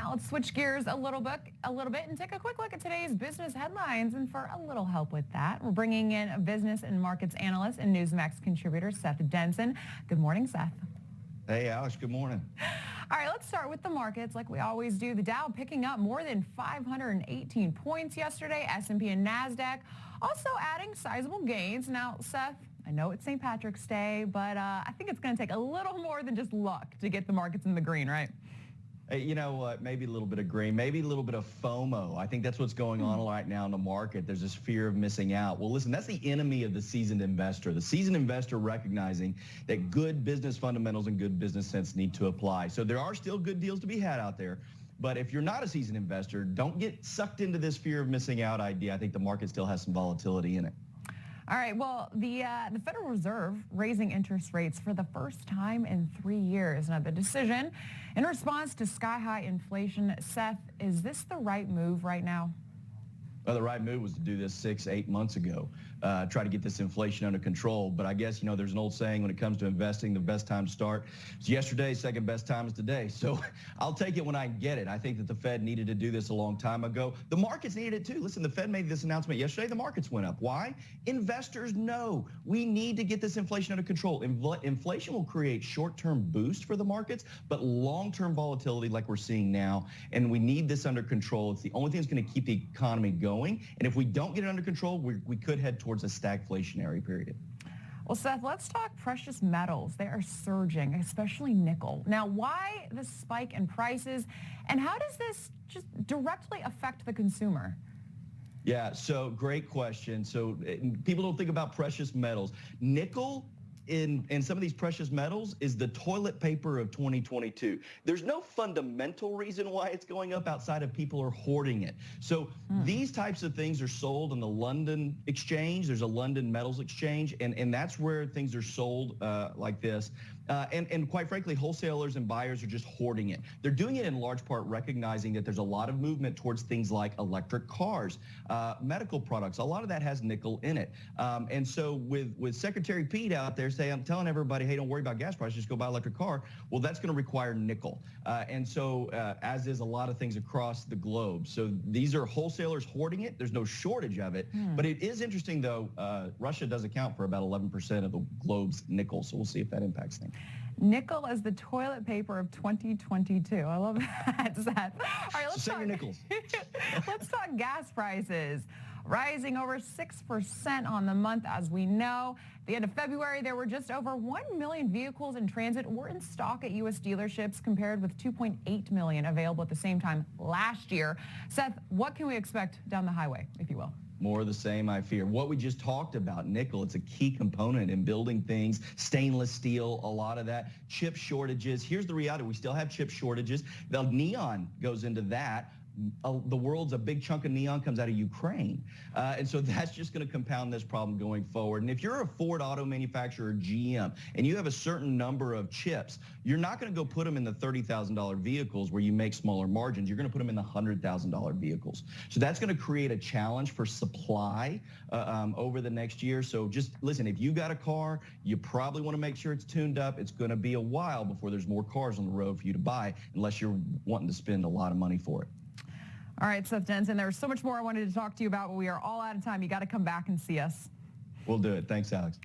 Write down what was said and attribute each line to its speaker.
Speaker 1: Now let's switch gears a little bit and take a quick look at today's business headlines. And for a little help with that, we're bringing in a business and markets analyst and Newsmax contributor, Seth Denson. Good morning, Seth.
Speaker 2: Hey, Alex, good morning.
Speaker 1: All right, let's start with the markets like we always do. The Dow picking up more than 518 points yesterday. S&P and NASDAQ also adding sizable gains. Now, Seth, I know it's St. Patrick's Day, but I think it's going to take a little more than just luck to get the markets in the green, right?
Speaker 2: Hey, you know what? Maybe a little bit of green, maybe a little bit of FOMO. I think that's what's going on right now in the market. There's this fear of missing out. Well, listen, that's the enemy of the seasoned investor. The seasoned investor recognizing that good business fundamentals and good business sense need to apply. So there are still good deals to be had out there. But if you're not a seasoned investor, don't get sucked into this fear of missing out idea. I think the market still has some volatility in it.
Speaker 1: All right, well, the Federal Reserve raising interest rates for the first time in 3 years. Now, the decision in response to sky-high inflation. Seth, is this the right move right now?
Speaker 2: Well, the right move was to do this 6-8 months ago, try to get this inflation under control. But I guess, there's an old saying when it comes to investing, the best time to start is yesterday, second best time is today. So I'll take it when I get it. I think that the Fed needed to do this a long time ago. The markets needed it too. Listen, the Fed made this announcement yesterday. The markets went up. Why? Investors know we need to get this inflation under control. Inflation will create short-term boost for the markets, but long-term volatility like we're seeing now. And we need this under control. It's the only thing that's going to keep the economy going. And if we don't get it under control, we could head towards a stagflationary period.
Speaker 1: Well, Seth, let's talk precious metals. They are surging, especially nickel. Now, why the spike in prices, and how does this just directly affect the consumer?
Speaker 2: Yeah, so great question. So people don't think about precious metals. Nickel in some of these precious metals is the toilet paper of 2022. There's no fundamental reason why it's going up outside of people are hoarding it. So these types of things are sold in the London exchange. There's a London metals exchange, and that's where things are sold like this. And quite frankly, wholesalers and buyers are just hoarding it. They're doing it in large part recognizing that there's a lot of movement towards things like electric cars, medical products. A lot of that has nickel in it. And so with Secretary Pete out there saying, I'm telling everybody, hey, don't worry about gas prices, just go buy an electric car. Well, that's going to require nickel. And so as is a lot of things across the globe. So these are wholesalers hoarding it. There's no shortage of it. But it is interesting, though, Russia does account for about 11% of the globe's nickel. So we'll see if that impacts things.
Speaker 1: Nickel as the toilet paper of 2022. I love that, Seth. All right, let's talk
Speaker 2: nickels.
Speaker 1: Let's talk gas prices. Rising over 6% on the month, as we know. At the end of February, there were just over 1 million vehicles in transit or in stock at U.S. dealerships, compared with 2.8 million available at the same time last year. Seth, what can we expect down the highway, if you will?
Speaker 2: More of the same, I fear. What we just talked about, nickel, it's a key component in building things. Stainless steel, a lot of that. Chip shortages. Here's the reality. We still have chip shortages. The neon goes into that. The world's a big chunk of neon comes out of Ukraine. And so that's just going to compound this problem going forward. And if you're a Ford auto manufacturer or GM and you have a certain number of chips, you're not going to go put them in the $30,000 vehicles where you make smaller margins. You're going to put them in the $100,000 vehicles. So that's going to create a challenge for supply over the next year. So just listen, if you got a car, you probably want to make sure it's tuned up. It's going to be a while before there's more cars on the road for you to buy, unless you're wanting to spend a lot of money for it.
Speaker 1: All right, Seth Denson, there was so much more I wanted to talk to you about, but we are all out of time. You got to come back and see us.
Speaker 2: We'll do it. Thanks, Alex.